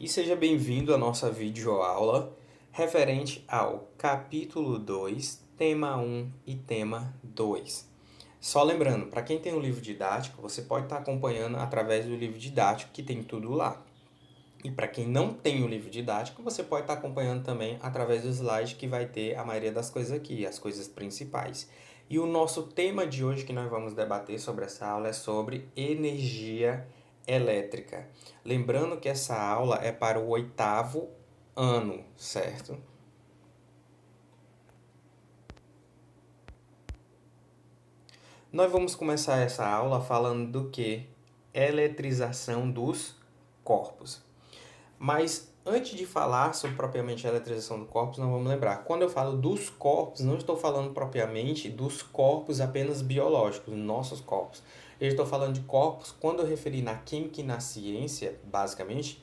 e seja bem-vindo à nossa videoaula referente ao capítulo 2, tema 1 e tema 2. Só lembrando, para quem tem um livro didático, você pode estar acompanhando através do livro didático que tem tudo lá. E para quem não tem o livro didático, você pode estar acompanhando também através do slide que vai ter a maioria das coisas aqui, as coisas principais. E o nosso tema de hoje que nós vamos debater sobre essa aula é sobre energia elétrica. Lembrando que essa aula é para o 8º ano, certo? Nós vamos começar essa aula falando do que? Eletrização dos corpos. Mas antes de falar sobre propriamente a eletrização do corpos, nós vamos lembrar, quando eu falo dos corpos, não estou falando propriamente dos corpos apenas biológicos, nossos corpos. Eu estou falando de corpos, quando eu referi na química e na ciência, basicamente,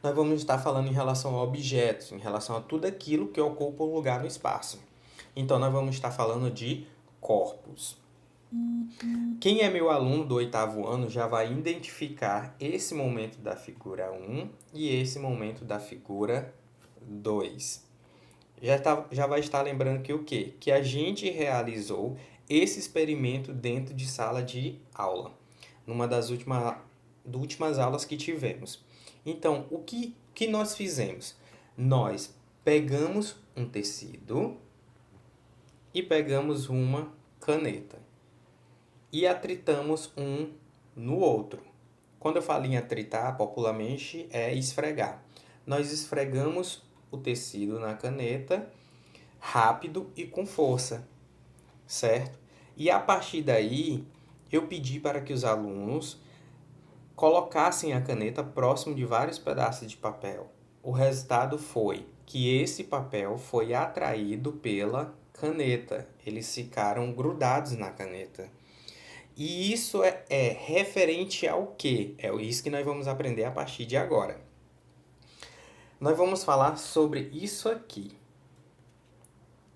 nós vamos estar falando em relação a objetos, em relação a tudo aquilo que ocupa um lugar no espaço. Então, nós vamos estar falando de corpos. Quem é meu aluno do 8º ano já vai identificar esse momento da figura 1 e esse momento da figura 2. Já vai estar lembrando que o quê? Que a gente realizou esse experimento dentro de sala de aula, numa das últimas aulas que tivemos. Então, o que nós fizemos? Nós pegamos um tecido e pegamos uma caneta e atritamos um no outro. Quando eu falo em atritar, popularmente é esfregar. Nós esfregamos o tecido na caneta rápido e com força, certo? E a partir daí, eu pedi para que os alunos colocassem a caneta próximo de vários pedaços de papel. O resultado foi que esse papel foi atraído pela caneta. Eles ficaram grudados na caneta. E isso é referente ao quê? É isso que nós vamos aprender a partir de agora. Nós vamos falar sobre isso aqui.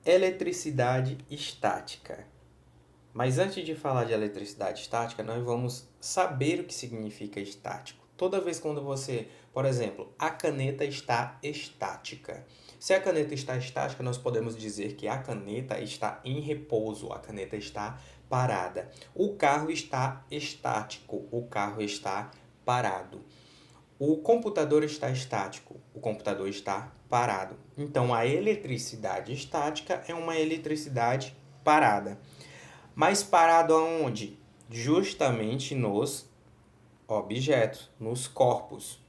Eletricidade estática. Mas antes de falar de eletricidade estática, nós vamos saber o que significa estático. Toda vez quando você, por exemplo, a caneta está estática. Se a caneta está estática, nós podemos dizer que a caneta está em repouso, a caneta está parada. O carro está estático, o carro está parado. O computador está estático, o computador está parado. Então, a eletricidade estática é uma eletricidade parada. Mas parado aonde? Justamente nos objetos, nos corpos.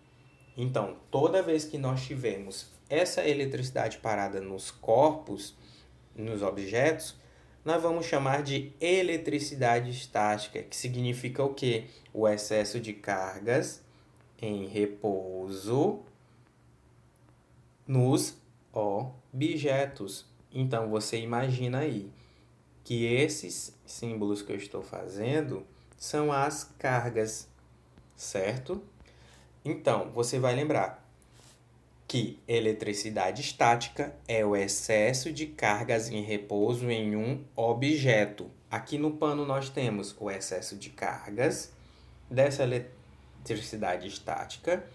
Então, toda vez que nós tivermos essa eletricidade parada nos corpos, nos objetos, nós vamos chamar de eletricidade estática, que significa o quê? O excesso de cargas em repouso nos objetos. Então, você imagina aí que esses símbolos que eu estou fazendo são as cargas, certo? Então, você vai lembrar que eletricidade estática é o excesso de cargas em repouso em um objeto. Aqui no pano nós temos o excesso de cargas dessa eletricidade estática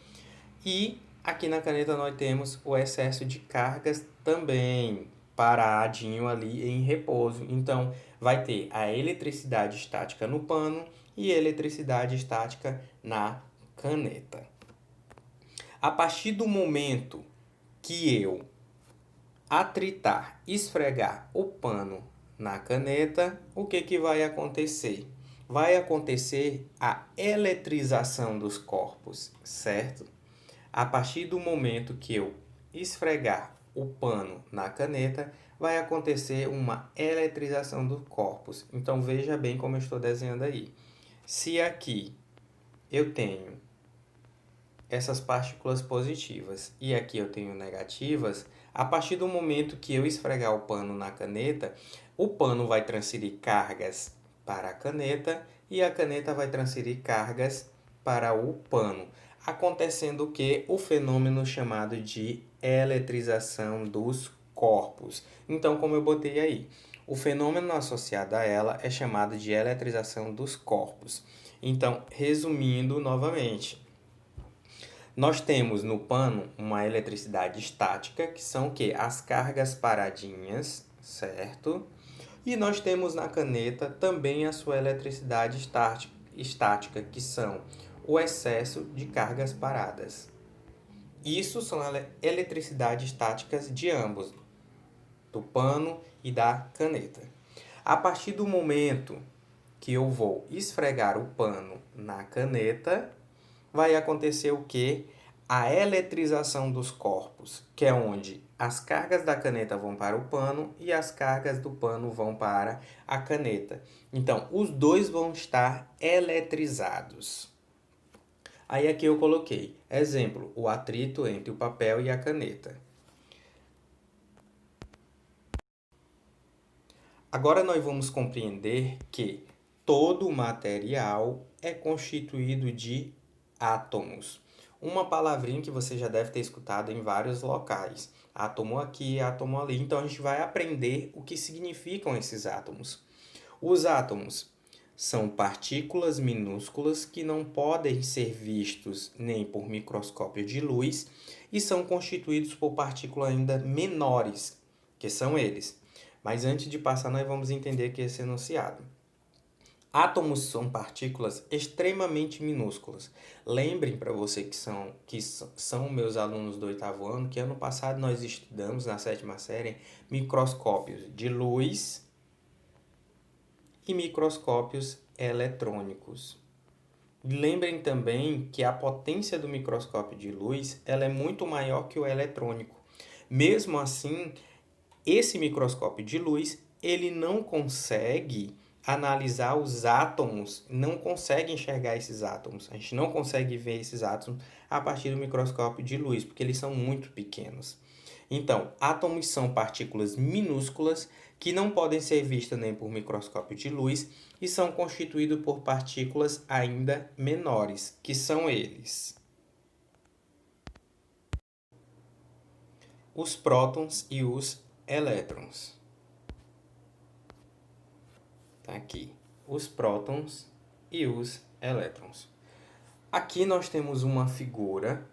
e aqui na caneta nós temos o excesso de cargas também, paradinho ali em repouso. Então, vai ter a eletricidade estática no pano e eletricidade estática na caneta. A partir do momento que eu atritar, esfregar o pano na caneta, o que vai acontecer? Vai acontecer a eletrização dos corpos, certo? A partir do momento que eu esfregar o pano na caneta, vai acontecer uma eletrização dos corpos. Então, veja bem como eu estou desenhando aí. Se aqui eu tenho essas partículas positivas e aqui eu tenho negativas, a partir do momento que eu esfregar o pano na caneta, o pano vai transferir cargas para a caneta e a caneta vai transferir cargas para o pano, acontecendo o que? O fenômeno chamado de eletrização dos corpos. Então, como eu botei aí, o fenômeno associado a ela é chamado de eletrização dos corpos. Então, resumindo novamente, Nós temos no pano uma eletricidade estática, que são o quê? As cargas paradinhas, certo? E nós temos na caneta também a sua eletricidade estática, que são o excesso de cargas paradas. Isso são eletricidades estáticas de ambos, do pano e da caneta. A partir do momento que eu vou esfregar o pano na caneta, vai acontecer o quê? A eletrização dos corpos, que é onde as cargas da caneta vão para o pano e as cargas do pano vão para a caneta. Então, os dois vão estar eletrizados. Aí aqui eu coloquei, exemplo, o atrito entre o papel e a caneta. Agora nós vamos compreender que todo material é constituído de átomos. Uma palavrinha que você já deve ter escutado em vários locais. Átomo aqui, átomo ali. Então a gente vai aprender o que significam esses átomos. Os átomos são partículas minúsculas que não podem ser vistos nem por microscópio de luz e são constituídos por partículas ainda menores, que são eles. Mas antes de passar, nós vamos entender aqui esse enunciado. Átomos são partículas extremamente minúsculas. Lembrem para você que são meus alunos do 8º ano, que ano passado nós estudamos na 7ª série microscópios de luz e microscópios eletrônicos. Lembrem também que a potência do microscópio de luz ela é muito maior que o eletrônico. Mesmo assim, esse microscópio de luz ele não consegue analisar os átomos, não consegue enxergar esses átomos. A gente não consegue ver esses átomos a partir do microscópio de luz, porque eles são muito pequenos. Então, átomos são partículas minúsculas que não podem ser vistas nem por microscópio de luz e são constituídos por partículas ainda menores, que são eles: os prótons e os elétrons. Tá aqui, os prótons e os elétrons. Aqui nós temos uma figura,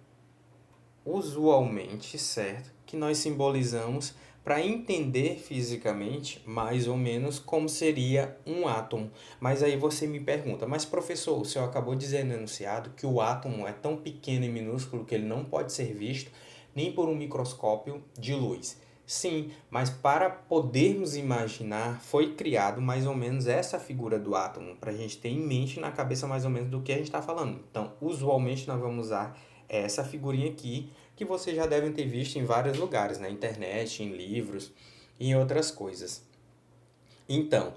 usualmente, certo? Que nós simbolizamos para entender fisicamente, mais ou menos, como seria um átomo. Mas aí você me pergunta, mas professor, o senhor acabou de dizer no enunciado que o átomo é tão pequeno e minúsculo que ele não pode ser visto nem por um microscópio de luz. Sim, mas para podermos imaginar, foi criado mais ou menos essa figura do átomo, para a gente ter em mente na cabeça mais ou menos do que a gente está falando. Então, usualmente nós vamos usar essa figurinha aqui, que vocês já devem ter visto em vários lugares, na internet, em livros e em outras coisas. Então,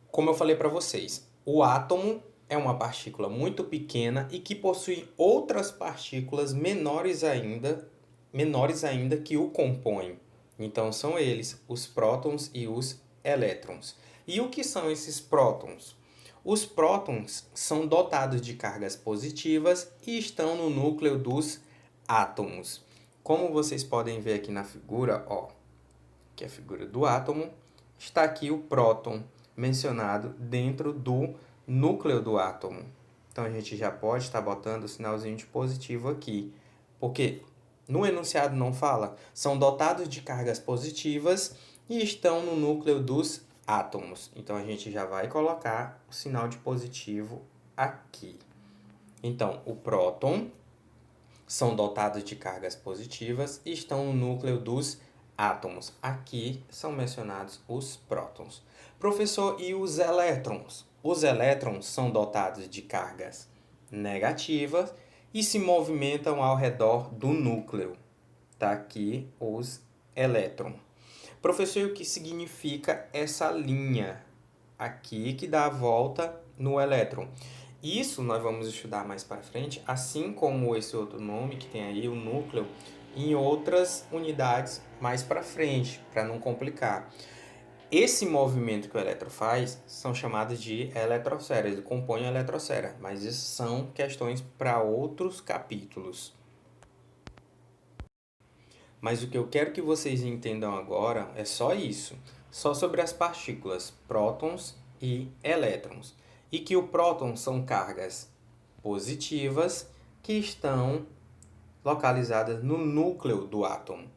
como eu falei para vocês, o átomo é uma partícula muito pequena e que possui outras partículas menores ainda que o compõem. Então, são eles, os prótons e os elétrons. E o que são esses prótons? Os prótons são dotados de cargas positivas e estão no núcleo dos átomos. Como vocês podem ver aqui na figura, que é a figura do átomo, está aqui o próton mencionado dentro do núcleo do átomo. Então, a gente já pode estar botando o sinalzinho de positivo aqui, porque no enunciado não fala, são dotados de cargas positivas e estão no núcleo dos átomos. Então, a gente já vai colocar o sinal de positivo aqui. Então, o próton são dotados de cargas positivas e estão no núcleo dos átomos. Aqui são mencionados os prótons. Professor, e os elétrons? Os elétrons são dotados de cargas negativas e se movimentam ao redor do núcleo. Tá aqui os elétrons. Professor, e o que significa essa linha aqui que dá a volta no elétron? Isso nós vamos estudar mais para frente, assim como esse outro nome que tem aí, o núcleo, em outras unidades mais para frente, para não complicar. Esse movimento que o elétron faz são chamados de eletrosfera, ele compõe a eletrosfera, mas isso são questões para outros capítulos. Mas o que eu quero que vocês entendam agora é só isso, só sobre as partículas, prótons e elétrons. E que o próton são cargas positivas que estão localizadas no núcleo do átomo.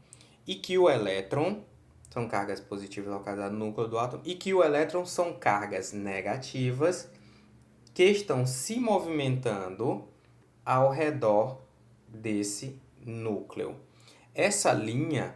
E que o elétron são cargas positivas localizadas no núcleo do átomo, e que o elétron são cargas negativas que estão se movimentando ao redor desse núcleo. Essa linha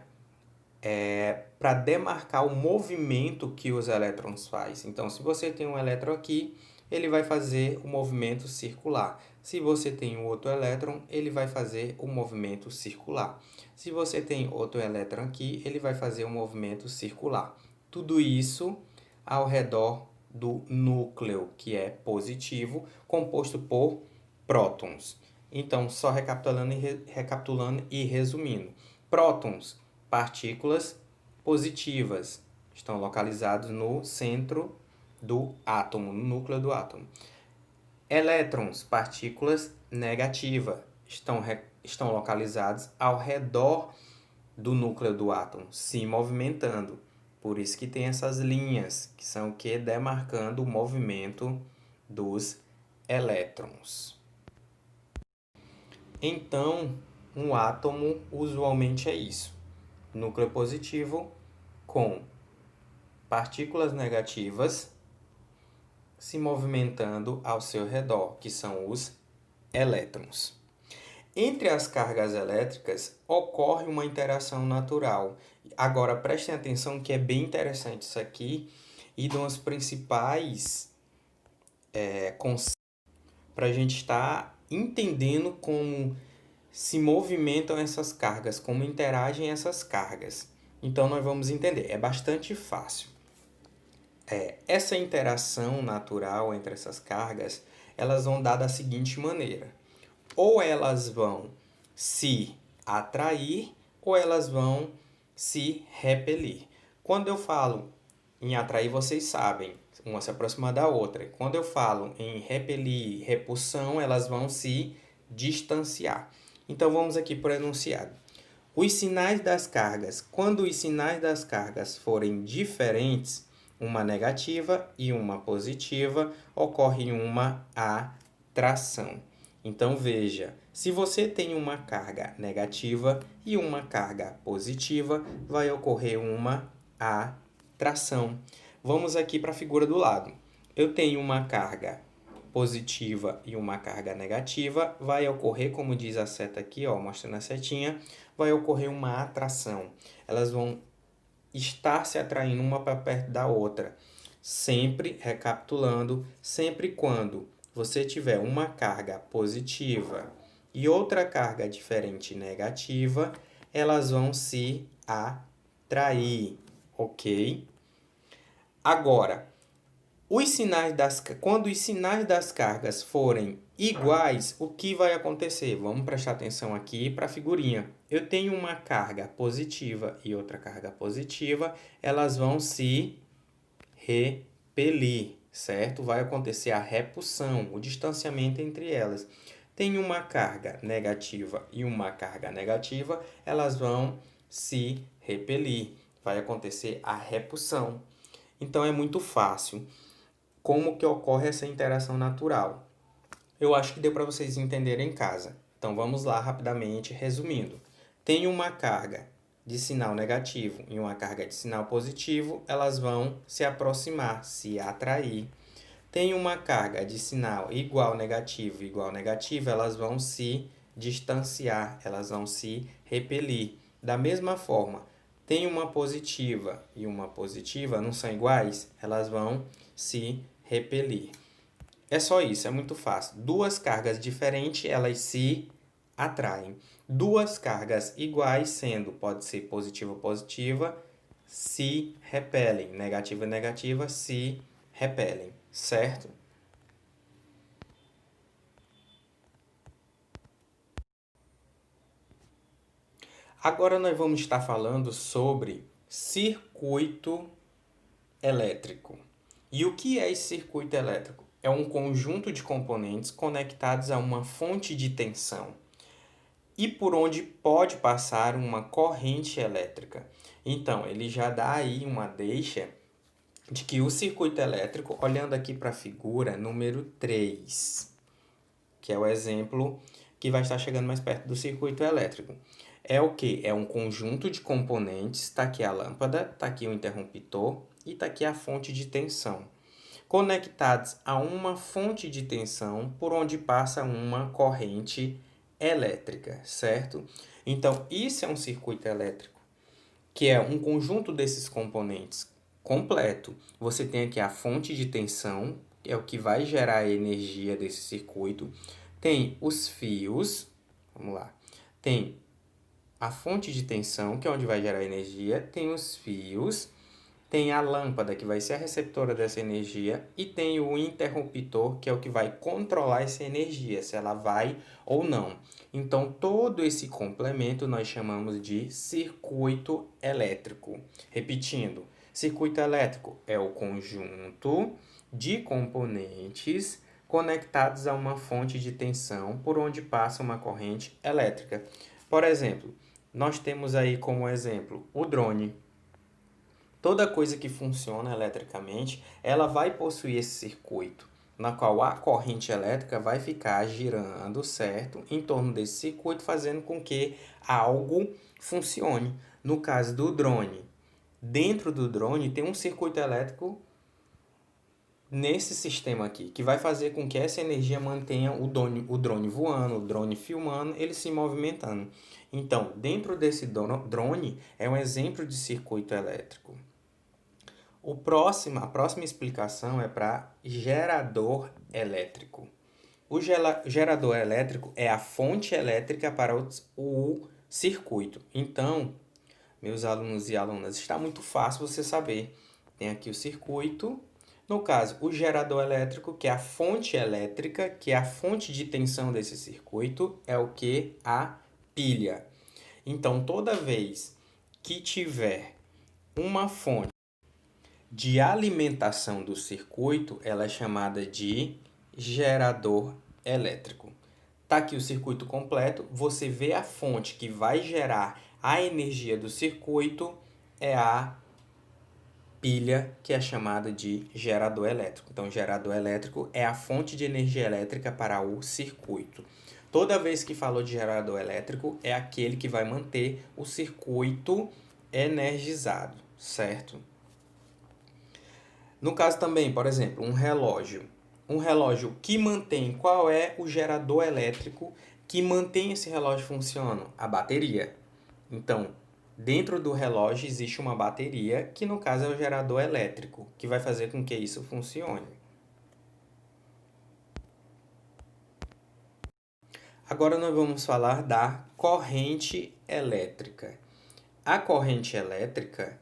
é para demarcar o movimento que os elétrons fazem. Então, se você tem um elétron aqui, ele vai fazer o movimento circular. Se você tem um outro elétron, ele vai fazer o movimento circular. Se você tem outro elétron aqui, ele vai fazer o movimento circular. Tudo isso ao redor do núcleo, que é positivo, composto por prótons. Então, só recapitulando e resumindo. Prótons, partículas positivas, estão localizados no centro do átomo, no núcleo do átomo. Elétrons, partículas negativas, estão localizados ao redor do núcleo do átomo, se movimentando. Por isso que tem essas linhas, que são o que? Demarcando o movimento dos elétrons. Então, um átomo usualmente é isso. Núcleo positivo com partículas negativas se movimentando ao seu redor, que são os elétrons. Entre as cargas elétricas ocorre uma interação natural. Agora prestem atenção que é bem interessante isso aqui e um dos principais conceitos para a gente estar entendendo como se movimentam essas cargas, como interagem essas cargas. Então, nós vamos entender. É bastante fácil. Essa interação natural entre essas cargas, elas vão dar da seguinte maneira. Ou elas vão se atrair, ou elas vão se repelir. Quando eu falo em atrair, vocês sabem, uma se aproxima da outra. Quando eu falo em repelir, repulsão, elas vão se distanciar. Então, vamos aqui para o enunciado. Os sinais das cargas. Quando os sinais das cargas forem diferentes, uma negativa e uma positiva, ocorre uma atração. Então, veja, se você tem uma carga negativa e uma carga positiva, vai ocorrer uma atração. Vamos aqui para a figura do lado. Eu tenho uma carga positiva e uma carga negativa, vai ocorrer, como diz a seta aqui, ó, mostrando a setinha, vai ocorrer uma atração. Elas vão estar se atraindo uma para perto da outra. Sempre, recapitulando, sempre quando você tiver uma carga positiva e outra carga diferente negativa, elas vão se atrair, ok? Agora, quando os sinais das cargas forem iguais, o que vai acontecer? Vamos prestar atenção aqui para a figurinha. Eu tenho uma carga positiva e outra carga positiva, elas vão se repelir, certo? Vai acontecer a repulsão, o distanciamento entre elas. Tem uma carga negativa e uma carga negativa, elas vão se repelir. Vai acontecer a repulsão. Então, é muito fácil. Como que ocorre essa interação natural? Eu acho que deu para vocês entenderem em casa. Então, vamos lá rapidamente, resumindo. Tem uma carga de sinal negativo e uma carga de sinal positivo, elas vão se aproximar, se atrair. Tem uma carga de sinal igual negativo, elas vão se distanciar, elas vão se repelir. Da mesma forma, tem uma positiva e uma positiva, não são iguais? Elas vão se repelir. É só isso, é muito fácil. Duas cargas diferentes, elas se atraem. Duas cargas iguais, sendo, pode ser positiva ou positiva, se repelem. Negativa e negativa se repelem, certo? Agora nós vamos estar falando sobre circuito elétrico. E o que é esse circuito elétrico? É um conjunto de componentes conectados a uma fonte de tensão e por onde pode passar uma corrente elétrica. Então, ele já dá aí uma deixa de que o circuito elétrico, olhando aqui para a figura número 3, que é o exemplo que vai estar chegando mais perto do circuito elétrico. É o que? É um conjunto de componentes, está aqui a lâmpada, está aqui o interruptor e está aqui a fonte de tensão, conectados a uma fonte de tensão por onde passa uma corrente elétrica, certo? Então, isso é um circuito elétrico, que é um conjunto desses componentes completo. Você tem aqui a fonte de tensão, que é o que vai gerar a energia desse circuito. Tem os fios, vamos lá. Tem a fonte de tensão, que é onde vai gerar energia. Tem os fios. Tem a lâmpada, que vai ser a receptora dessa energia. E tem o interruptor, que é o que vai controlar essa energia, se ela vai ou não. Então, todo esse complemento nós chamamos de circuito elétrico. Repetindo, circuito elétrico é o conjunto de componentes conectados a uma fonte de tensão por onde passa uma corrente elétrica. Por exemplo, nós temos aí como exemplo o drone. Toda coisa que funciona eletricamente, ela vai possuir esse circuito, na qual a corrente elétrica vai ficar girando, certo? Em torno desse circuito, fazendo com que algo funcione. No caso do drone, dentro do drone tem um circuito elétrico nesse sistema aqui, que vai fazer com que essa energia mantenha o drone voando, o drone filmando, ele se movimentando. Então, dentro desse drone é um exemplo de circuito elétrico. A próxima explicação é para gerador elétrico. O gerador elétrico é a fonte elétrica para o circuito. Então, meus alunos e alunas, está muito fácil você saber. Tem aqui o circuito. No caso, o gerador elétrico, que é a fonte elétrica, que é a fonte de tensão desse circuito, é o que? A pilha. Então, toda vez que tiver uma fonte de alimentação do circuito, ela é chamada de gerador elétrico. Está aqui o circuito completo, você vê a fonte que vai gerar a energia do circuito, é a pilha, que é chamada de gerador elétrico. Então, gerador elétrico é a fonte de energia elétrica para o circuito. Toda vez que falou de gerador elétrico, é aquele que vai manter o circuito energizado, certo? No caso também, por exemplo, um relógio. Um relógio que mantém, qual é o gerador elétrico que mantém esse relógio funcionando? A bateria. Então, dentro do relógio existe uma bateria, que no caso é o gerador elétrico, que vai fazer com que isso funcione. Agora nós vamos falar da corrente elétrica. A corrente elétrica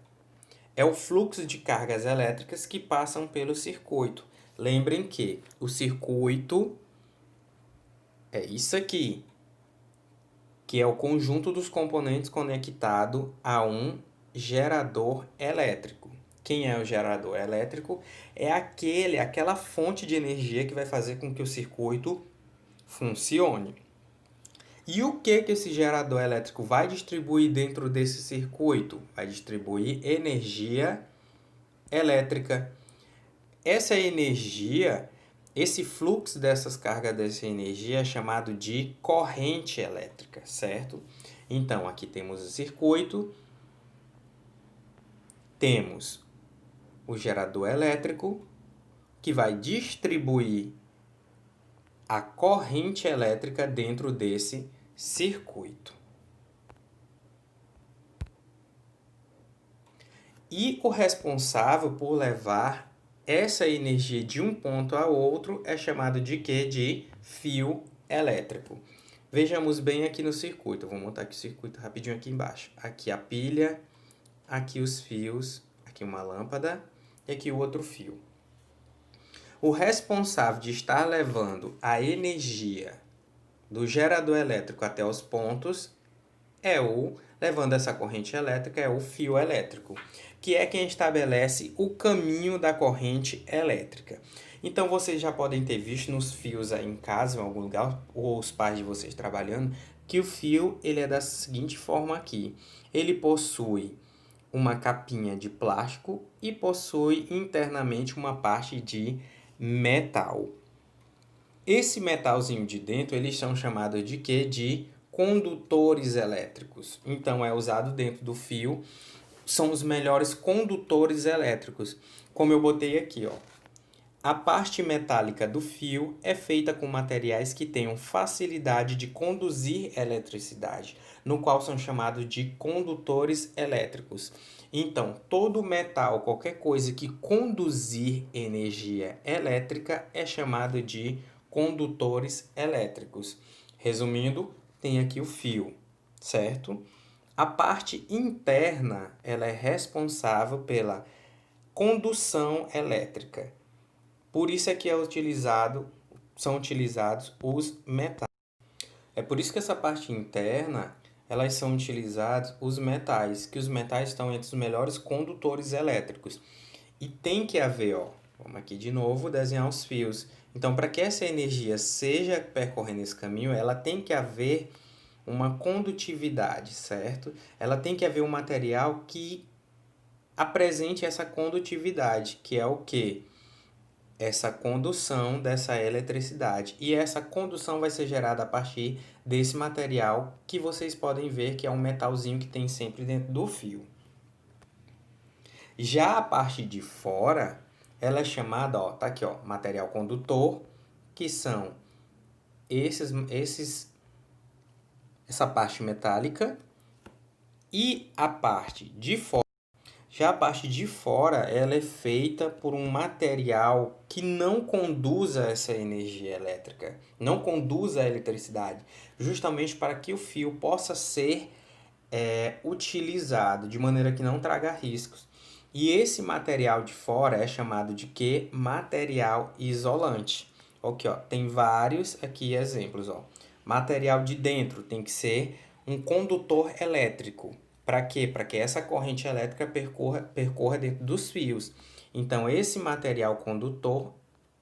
é o fluxo de cargas elétricas que passam pelo circuito. Lembrem que o circuito é isso aqui, que é o conjunto dos componentes conectado a um gerador elétrico. Quem é o gerador elétrico? É aquela fonte de energia que vai fazer com que o circuito funcione. E o que esse gerador elétrico vai distribuir dentro desse circuito? Vai distribuir energia elétrica. Essa energia, esse fluxo dessas cargas dessa energia é chamado de corrente elétrica, certo? Então, aqui temos o circuito, temos o gerador elétrico, que vai distribuir a corrente elétrica dentro desse circuito. E o responsável por levar essa energia de um ponto a outro é chamado de quê? De fio elétrico. Vejamos bem aqui no circuito. Eu vou montar aqui o circuito rapidinho aqui embaixo. Aqui a pilha, aqui os fios, aqui uma lâmpada e aqui o outro fio. O responsável de estar levando a energia do gerador elétrico até os pontos levando essa corrente elétrica, é o fio elétrico, que é quem estabelece o caminho da corrente elétrica. Então, vocês já podem ter visto nos fios aí em casa, em algum lugar, ou os pais de vocês trabalhando, que o fio ele é da seguinte forma aqui. Ele possui uma capinha de plástico e possui internamente uma parte de metal. Esse metalzinho de dentro, eles são chamados de quê? De condutores elétricos. Então, é usado dentro do fio, são os melhores condutores elétricos. Como eu botei aqui, ó. A parte metálica do fio é feita com materiais que tenham facilidade de conduzir eletricidade, no qual são chamados de condutores elétricos. Então, todo metal, qualquer coisa que conduzir energia elétrica é chamado de condutores elétricos. Resumindo, tem aqui o fio, certo? A parte interna, ela é responsável pela condução elétrica. Por isso é que são utilizados os metais. É por isso que essa parte interna, elas são utilizados os metais, que os metais estão entre os melhores condutores elétricos. E tem que haver, ó, vamos aqui de novo desenhar os fios. Então, para que essa energia seja percorrendo esse caminho, ela tem que haver uma condutividade, certo? Ela tem que haver um material que apresente essa condutividade, que é o quê? Essa condução dessa eletricidade. E essa condução vai ser gerada a partir desse material que vocês podem ver que é um metalzinho que tem sempre dentro do fio. Já a parte de fora, ela é chamada, ó, tá aqui, ó, material condutor, que são essa parte metálica, e a parte de fora. Já a parte de fora, ela é feita por um material que não conduza essa energia elétrica, não conduza a eletricidade, justamente para que o fio possa ser utilizado de maneira que não traga riscos. E esse material de fora é chamado de quê? Material isolante. Ok, ó, tem vários aqui exemplos. Ó. Material de dentro tem que ser um condutor elétrico. Para quê? Para que essa corrente elétrica percorra dentro dos fios. Então, esse material condutor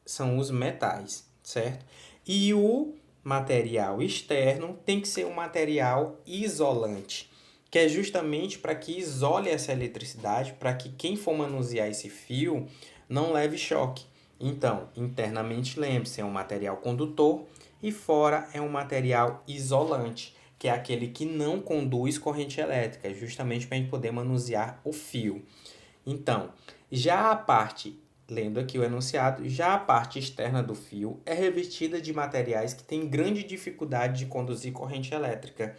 são os metais, certo? E o material externo tem que ser um material isolante, que é justamente para que isole essa eletricidade, para que quem for manusear esse fio não leve choque. Então, internamente, lembre-se, é um material condutor e fora é um material isolante, que é aquele que não conduz corrente elétrica, justamente para a gente poder manusear o fio. Então, já a parte, lendo aqui o enunciado, já a parte externa do fio é revestida de materiais que têm grande dificuldade de conduzir corrente elétrica,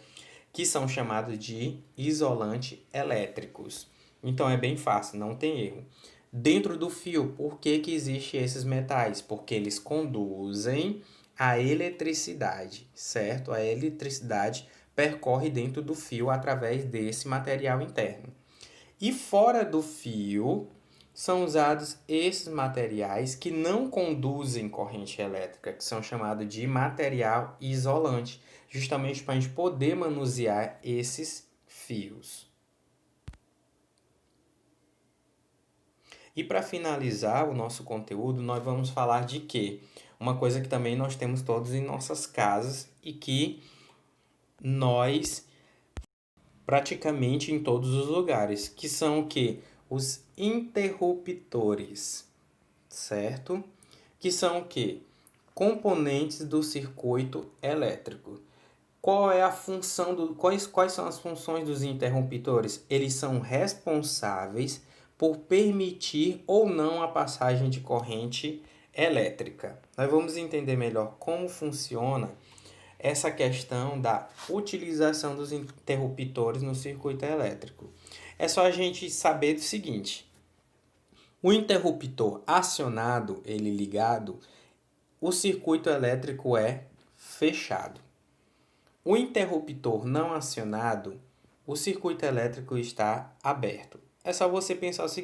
que são chamados de isolantes elétricos. Então, é bem fácil, não tem erro. Dentro do fio, por que existem esses metais? Porque eles conduzem a eletricidade, certo? A eletricidade percorre dentro do fio através desse material interno. E fora do fio, são usados esses materiais que não conduzem corrente elétrica, que são chamados de material isolante, justamente para a gente poder manusear esses fios. E para finalizar o nosso conteúdo, nós vamos falar de quê? Uma coisa que também nós temos todos em nossas casas e que nós praticamente em todos os lugares, que são o quê? Os interruptores, certo? Que são o quê? Componentes do circuito elétrico. Qual é a função quais são as funções dos interruptores? Eles são responsáveis por permitir ou não a passagem de corrente elétrica. Nós vamos entender melhor como funciona essa questão da utilização dos interruptores no circuito elétrico. É só a gente saber do seguinte: o interruptor acionado, ele ligado, o circuito elétrico é fechado. O interruptor não acionado, o circuito elétrico está aberto. É só você pensar o seguinte: